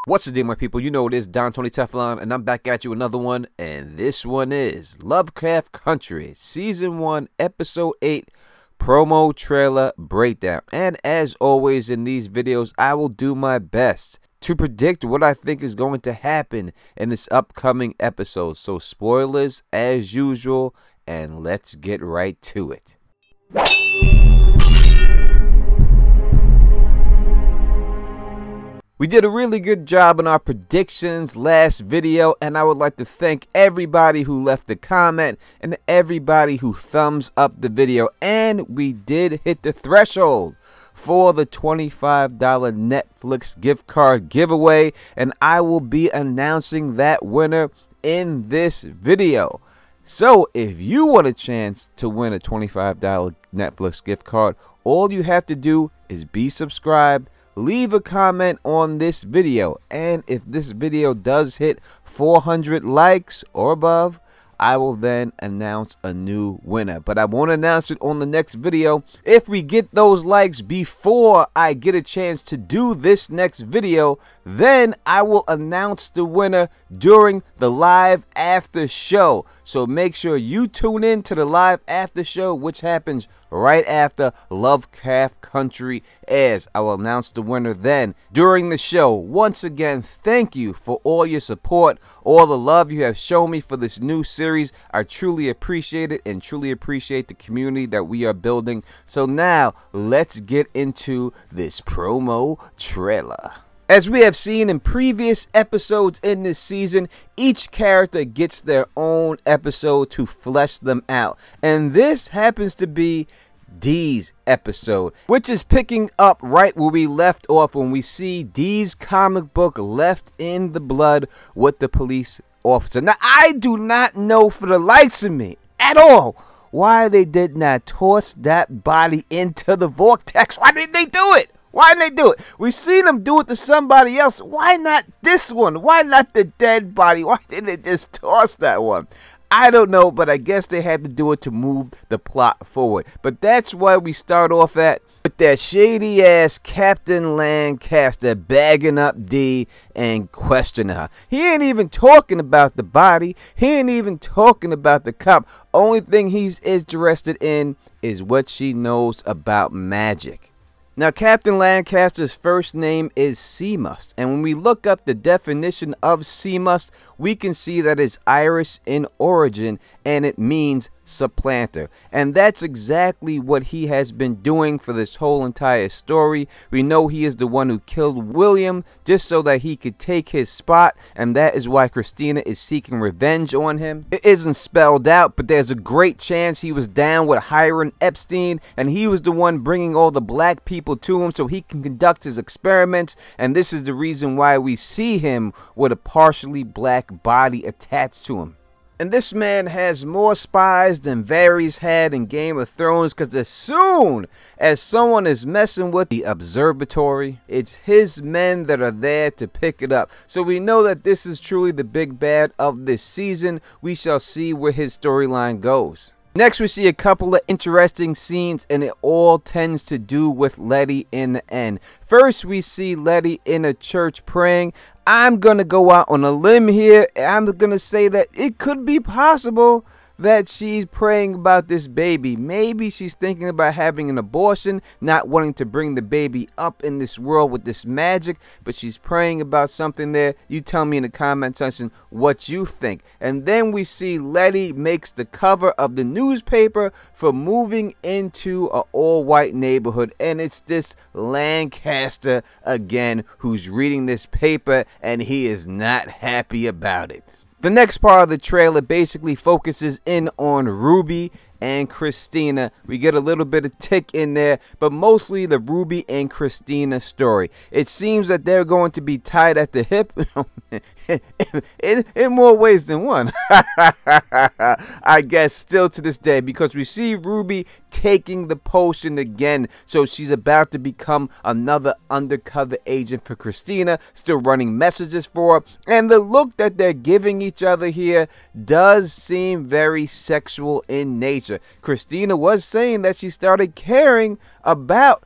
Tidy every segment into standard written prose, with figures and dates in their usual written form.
What's the deal, my people? You know it is Don Tony Teflon, and I'm back at you another one, and this one is Lovecraft Country, Season 1, Episode 8, Promo Trailer Breakdown. And as always in these videos, I will do my best to predict what I think is going to happen in this upcoming episode. So spoilers as usual, and let's get right to it. We did a really good job on our predictions last video, and I would like to thank everybody who left a comment and everybody who thumbs up the video. And we did hit the threshold for the $25 Netflix gift card giveaway, and I will be announcing that winner in this video. So if you want a chance to win a $25 Netflix gift card, all you have to do is be subscribed, leave a comment on this video, and if this video does hit 400 likes or above, I will then announce a new winner. But I won't announce it on the next video. If we get those likes before I get a chance to do this next video, then I will announce the winner during the live after show. So make sure you tune in to the live after show, which happens right after Lovecraft Country airs. I will announce the winner then during the show. Once again, thank you for all your support, all the love you have shown me for this new series. I truly appreciate it and truly appreciate the community that we are building. So now let's get into this promo trailer. As we have seen in previous episodes in this season, each character gets their own episode to flesh them out. And this happens to be Dee's episode, which is picking up right where we left off when we see Dee's comic book left in the blood with the police officer. Now, I do not know for the life of me at all why they did not toss that body into the vortex. Why didn't they do it? Why didn't they do it? We've seen them do it to somebody else. Why not this one? Why not the dead body? Why didn't they just toss that one? I don't know, but I guess they had to do it to move the plot forward. But that's why we start off at with that shady ass Captain Lancaster bagging up Dee and questioning her. He ain't even talking about the body. He ain't even talking about the cop. Only thing he's interested in is what she knows about magic. Now, Captain Lancaster's first name is Seamus, and when we look up the definition of Seamus, we can see that it's Irish in origin, and it means supplanter. And that's exactly what he has been doing for this whole entire story. We know he is the one who killed William just so that he could take his spot, and that is why Christina is seeking revenge on him. It isn't spelled out, but there's a great chance he was down with Hiram Epstein, and he was the one bringing all the black people to him so he can conduct his experiments. And this is the reason why we see him with a partially black body attached to him. And this man has more spies than Varys had in Game of Thrones, because as soon as someone is messing with the observatory, it's his men that are there to pick it up. So we know that this is truly the big bad of this season. We shall see where his storyline goes. Next, we see a couple of interesting scenes, and it all tends to do with Letty in the end. First, we see Letty in a church praying. I'm going to go out on a limb here. I'm going to say that it could be possible that she's praying about this baby. Maybe she's thinking about having an abortion, not wanting to bring the baby up in this world with this magic, but she's praying about something there. You tell me in the comment section what you think. And then we see Letty makes the cover of the newspaper for moving into an all-white neighborhood, and it's this Lancaster again who's reading this paper, and he is not happy about it. The next part of the trailer basically focuses in on Ruby and Christina. We get a little bit of Tick in there, but mostly the Ruby and Christina story. It seems that they're going to be tied at the hip in more ways than one. I guess still to this day, because we see Ruby taking the potion again, so she's about to become another undercover agent for Christina, still running messages for her, and the look that they're giving each other here does seem very sexual in nature. Christina was saying that she started caring about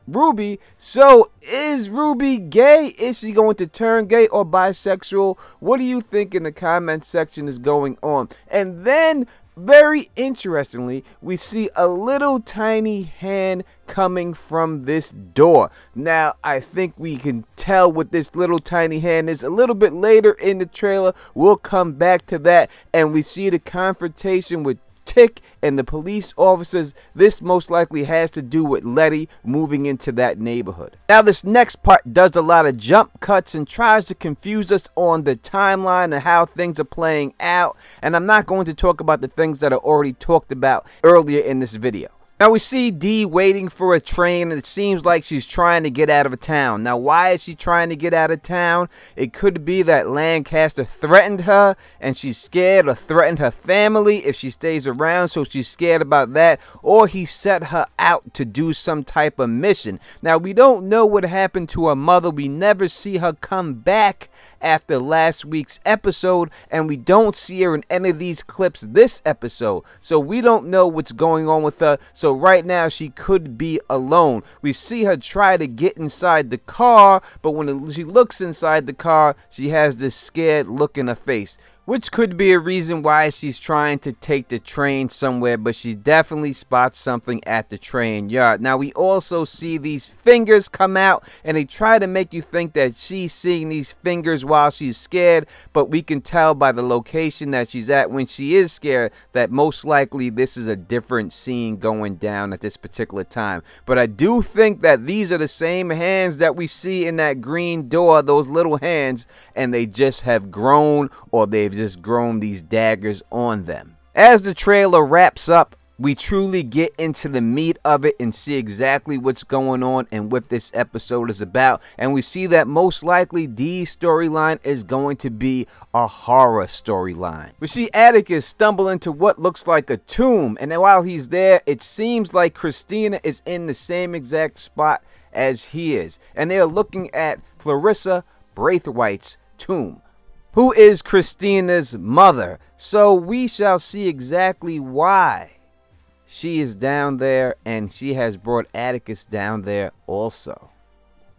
Ruby. So is Ruby gay? Is she going to turn gay or bisexual? What do you think in the comment section is going on? And then, very interestingly, we see a little tiny hand coming from this door. Now, I think we can tell what this little tiny hand is a little bit later in the trailer. We'll come back to that, and we see the confrontation with Tick and the police officers. This most likely has to do with Letty moving into that neighborhood. Now, this next part does a lot of jump cuts and tries to confuse us on the timeline and how things are playing out. And I'm not going to talk about the things that are already talked about earlier in this video. Now we see Dee waiting for a train, and it seems like she's trying to get out of a town. Now, why is she trying to get out of town? It could be that Lancaster threatened her and she's scared, or threatened her family if she stays around, so she's scared about that, or he set her out to do some type of mission. Now, we don't know what happened to her mother. We never see her come back after last week's episode, and we don't see her in any of these clips this episode, so we don't know what's going on with her. So right now she could be alone. We see her try to get inside the car, but when she looks inside the car, she has this scared look in her face, which could be a reason why she's trying to take the train somewhere, but she definitely spots something at the train yard. Now, we also see these fingers come out, and they try to make you think that she's seeing these fingers while she's scared, but we can tell by the location that she's at when she is scared that most likely this is a different scene going down at this particular time. But I do think that these are the same hands that we see in that green door, those little hands, and they just have grown, or they've just grown these daggers on them. As the trailer wraps up, we truly get into the meat of it and see exactly what's going on and what this episode is about. And we see that most likely Dee's storyline is going to be a horror storyline. We see Atticus stumble into what looks like a tomb, and while he's there, it seems like Christina is in the same exact spot as he is, and they are looking at Clarissa Braithwaite's tomb, who is Christina's mother. So we shall see exactly why she is down there, and she has brought Atticus down there also.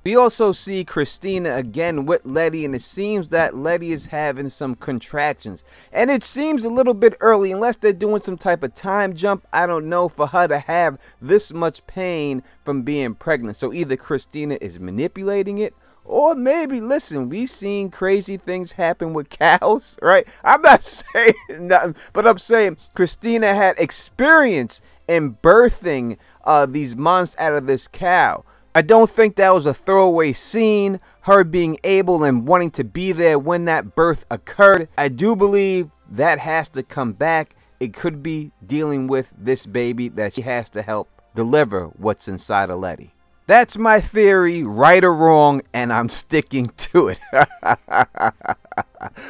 We also see Christina again with Letty, and it seems that Letty is having some contractions. And it seems a little bit early, unless they're doing some type of time jump, I don't know, for her to have this much pain from being pregnant. So either Christina is manipulating it, or maybe, listen, we've seen crazy things happen with cows, right? I'm not saying nothing, but I'm saying Christina had experience in birthing these months out of this cow. I don't think that was a throwaway scene, her being able and wanting to be there when that birth occurred. I do believe that has to come back. It could be dealing with this baby that she has to help deliver what's inside of Letty. That's my theory, right or wrong, and I'm sticking to it.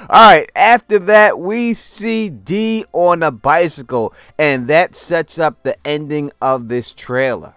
Alright, after that, we see Dee on a bicycle, and that sets up the ending of this trailer.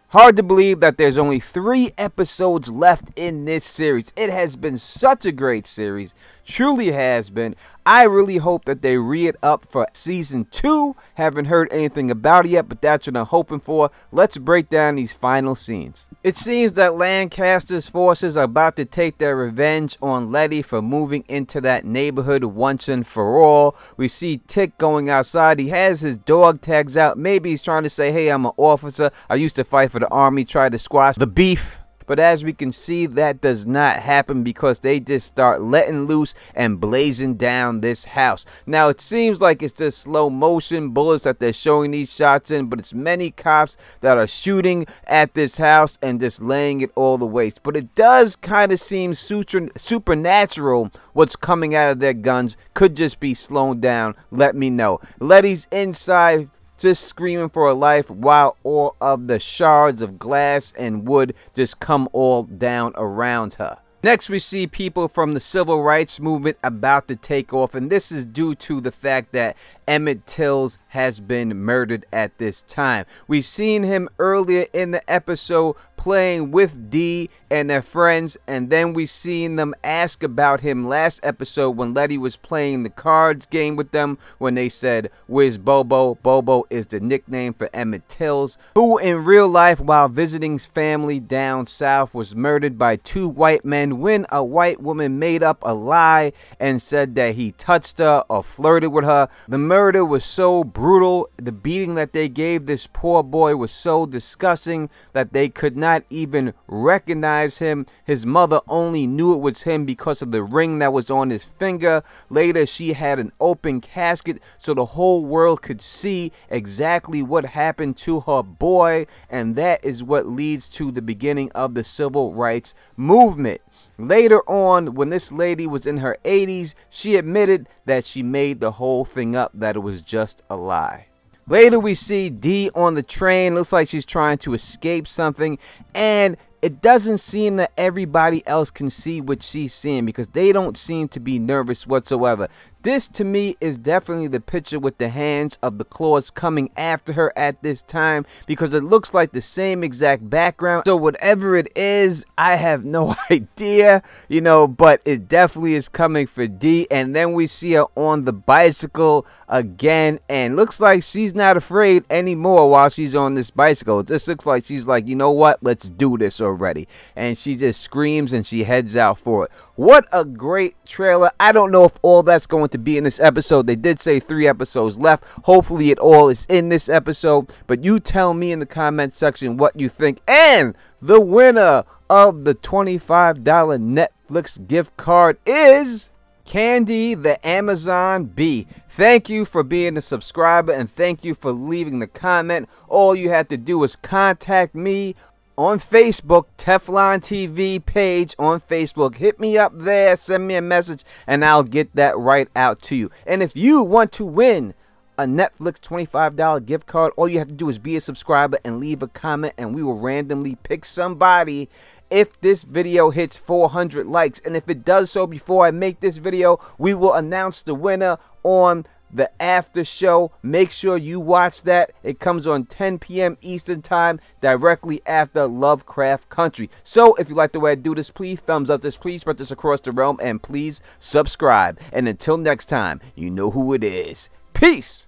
Hard to believe that there's only 3 episodes left in this series. It has been such a great series. Truly has been. I really hope that they re it up for season 2. Haven't heard anything about it yet, but that's what I'm hoping for. Let's break down these final scenes. It seems that Lancaster's forces are about to take their revenge on Letty for moving into that neighborhood once and for all. We see Tick going outside. He has his dog tags out. Maybe he's trying to say, hey, I'm an officer. I used to fight for the army, try to squash the beef. But as we can see, that does not happen because they just start letting loose and blazing down this house. Now, it seems like it's just slow motion bullets that they're showing these shots in, but it's many cops that are shooting at this house and just laying it all to waste. But it does kind of seem supernatural what's coming out of their guns. Could just be slowed down. Let me know. Letty's inside, just screaming for her life, while all of the shards of glass and wood just come all down around her. Next, we see people from the civil rights movement about to take off, and this is due to the fact that Emmett Till has been murdered at this time. We've seen him earlier in the episode playing with Dee and their friends, and then we seen them ask about him last episode when Letty was playing the cards game with them, when they said, "Where's Bobo?" Bobo is the nickname for Emmett Till, who in real life while visiting his family down south was murdered by 2 white men when a white woman made up a lie and said that he touched her or flirted with her. The murder was so brutal, the beating that they gave this poor boy was so disgusting that they could not even recognize him. His mother only knew it was him because of the ring that was on his finger. Later she had an open casket so the whole world could see exactly what happened to her boy, and that is what leads to the beginning of the civil rights movement. Later on, when this lady was in her 80s, she admitted that she made the whole thing up, that it was just a lie. Later we see Dee on the train. Looks like she's trying to escape something, and it doesn't seem that everybody else can see what she's seeing because they don't seem to be nervous whatsoever. This to me is definitely the picture with the hands of the claws coming after her at this time, because it looks like the same exact background. So whatever it is, I have no idea, you know, but it definitely is coming for Dee. And then we see her on the bicycle again, and looks like she's not afraid anymore while she's on this bicycle. It just looks like she's like, you know what, let's do this already. And she just screams and she heads out for it. What a great trailer. I don't know if all that's going to be in this episode. They did say 3 episodes left. Hopefully it all is in this episode, but you tell me in the comment section what you think. And the winner of the $25 Netflix gift card is Candy the Amazon Bee. Thank you for being a subscriber, and thank you for leaving the comment. All you have to do is contact me on Facebook, Teflon TV page on Facebook. Hit me up there, send me a message, and I'll get that right out to you. And if you want to win a Netflix $25 gift card, all you have to do is be a subscriber and leave a comment, and we will randomly pick somebody if this video hits 400 likes. And if it does so before I make this video, we will announce the winner on the after show. Make sure you watch that. It comes on 10 p.m. Eastern time, directly after Lovecraft Country. So if you like the way I do this, please thumbs up this, please spread this across the realm, and please subscribe. And until next time, you know who it is. Peace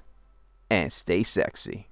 and stay sexy.